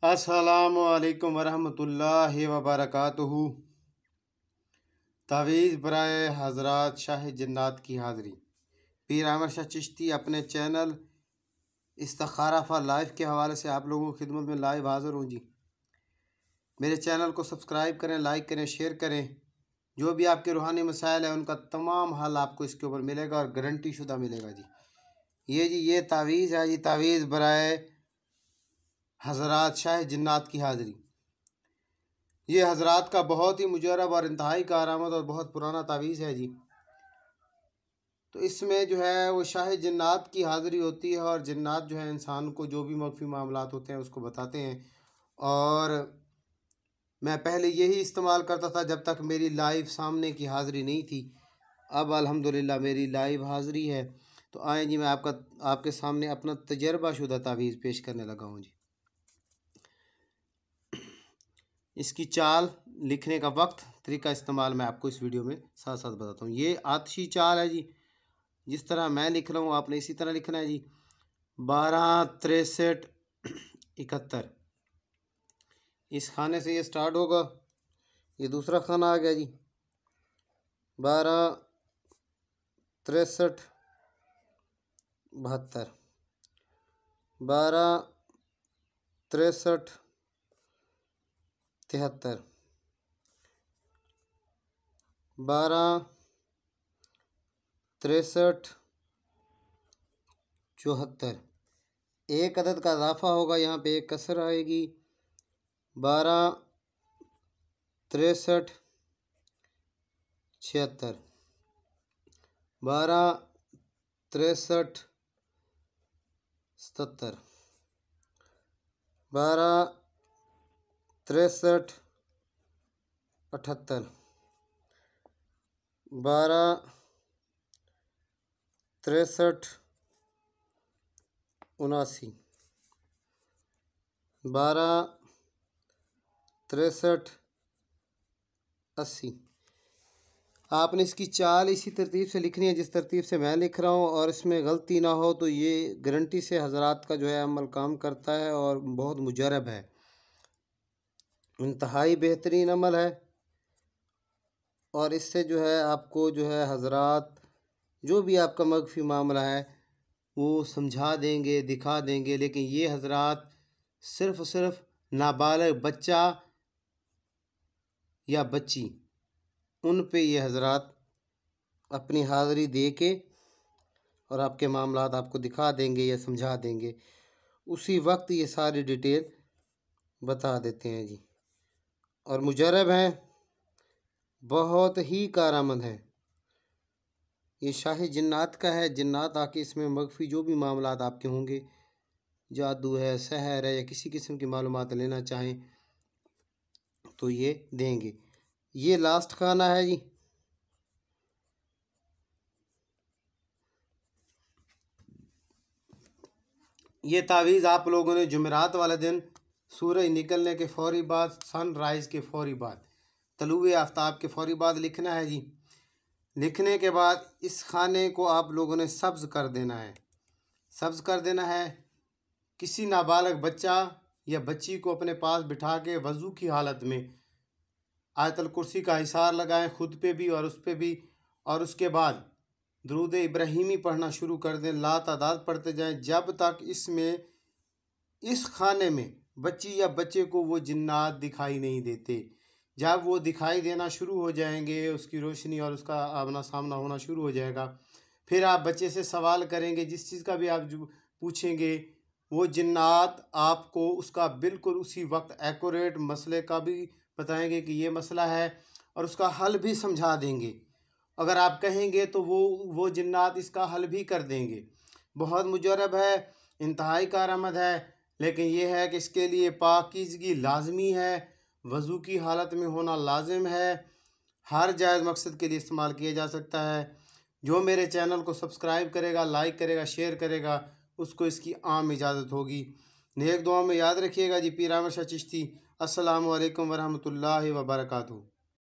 अस्सलामु अलैकुम वरहमतुल्लाहि वबरकातुहू। तावीज़ बराए हज़रात शाह जन्नात की हाज़री। पीर अहमद शाह चिश्ती अपने चैनल इस्तिखारा फॉर लाइफ के हवाले से आप लोगों की खिदमत में लाइव हाज़िर हूँ जी। मेरे चैनल को सब्सक्राइब करें, लाइक करें, शेयर करें। जो भी आपके रूहानी मसाइल है उनका तमाम हल आपको इसके ऊपर मिलेगा और गारंटी शुदा मिलेगा जी। ये तावीज़ है जी, तावीज़ बराए हज़रात शाह जन्नात की हाज़री। ये हज़रात का बहुत ही मुजरब और इंतहाई कारआमद और बहुत पुराना तावीज़ है जी। तो इसमें जो है वो शाह जन्नात की हाज़िरी होती है और जन्नात जो है इंसान को जो भी मख्फी मामलात होते हैं उसको बताते हैं। और मैं पहले यही इस्तेमाल करता था जब तक मेरी लाइव सामने की हाज़िरी नहीं थी। अब अल्हम्दुलिल्लाह मेरी लाइव हाज़िरी है। तो आए जी, मैं आपके सामने अपना तजर्बा शुदा तावीज़ पेश करने लगा हूँ जी। इसकी चाल, लिखने का वक्त, तरीका इस्तेमाल मैं आपको इस वीडियो में साथ साथ बताता हूँ। ये आतिशी चाल है जी। जिस तरह मैं लिख रहा हूँ आपने इसी तरह लिखना है जी। 12 63 71 इस खाने से ये स्टार्ट होगा। ये दूसरा खाना आ गया जी। 12 63 72 12 63 73 12 63 74 एक अदद का इजाफा होगा, यहाँ पे एक कसर आएगी। 12 63 76 12 63 77 12 63 78 12 63 79 12 63 80। आपने इसकी चाल इसी तरतीब से लिखनी है जिस तरतीब से मैं लिख रहा हूँ, और इसमें गलती ना हो तो ये गारंटी से हज़रात का जो है अमल काम करता है और बहुत मुजरब है, इंतहाई बेहतरीन अमल है। और इससे जो है आपको जो है हज़रात जो भी आपका मख्फी मामला है वो समझा देंगे, दिखा देंगे। लेकिन ये हज़रात सिर्फ़ नाबालिग बच्चा या बच्ची, उन पे ये हज़रात अपनी हाज़िरी दे के और आपके मामलात आपको दिखा देंगे या समझा देंगे। उसी वक्त ये सारी डिटेल बता देते हैं जी। और मुजरब हैं, बहुत ही कारआमद है। ये शाह जन्नात का है। जन्नात आके इसमें मख्फी जो भी मामलात आपके होंगे, जादू है, सहर है या किसी किस्म की मालूमात लेना चाहें तो ये देंगे। ये लास्ट खाना है जी। ये तावीज़ आप लोगों ने जुमेरात वाले दिन सूरज निकलने के फ़ौरी बाद, सनराइज़ के फ़ौरी बाद, तलुए आफ्ताब के फ़ौरी बाद लिखना है जी। लिखने के बाद इस खाने को आप लोगों ने सब्ज़ कर देना है। सब्ज़ कर देना है। किसी नाबालिग बच्चा या बच्ची को अपने पास बिठा के वज़ू की हालत में आयतल कुर्सी का हिसार लगाएं, खुद पे भी और उस पे भी। और उसके बाद दुरूद इब्राहीमी पढ़ना शुरू कर दें, ला तादाद पढ़ते जाएं जब तक इसमें, इस खाने में बच्ची या बच्चे को वो जिन्नात दिखाई नहीं देते। जब वो दिखाई देना शुरू हो जाएंगे, उसकी रोशनी और उसका आमना सामना होना शुरू हो जाएगा, फिर आप बच्चे से सवाल करेंगे। जिस चीज़ का भी आप जो पूछेंगे वो जिन्नात आपको उसका बिल्कुल उसी वक्त एक्यूरेट मसले का भी बताएंगे कि ये मसला है, और उसका हल भी समझा देंगे। अगर आप कहेंगे तो वो जिन्नात इसका हल भी कर देंगे। बहुत मुजरब है, इंतहाई कारआमद है। लेकिन ये है कि इसके लिए पाकीज़गी लाजमी है, वज़ू की हालत में होना लाजिम है। हर जायज़ मकसद के लिए इस्तेमाल किया जा सकता है। जो मेरे चैनल को सब्सक्राइब करेगा, लाइक करेगा, शेयर करेगा, उसको इसकी आम इजाज़त होगी। नेक दुआ में याद रखिएगा जी। पीर अहमद शाह चिश्ती। अस्सलामु अलैकुम वरहमतुल्लाहि वबरकातुहू।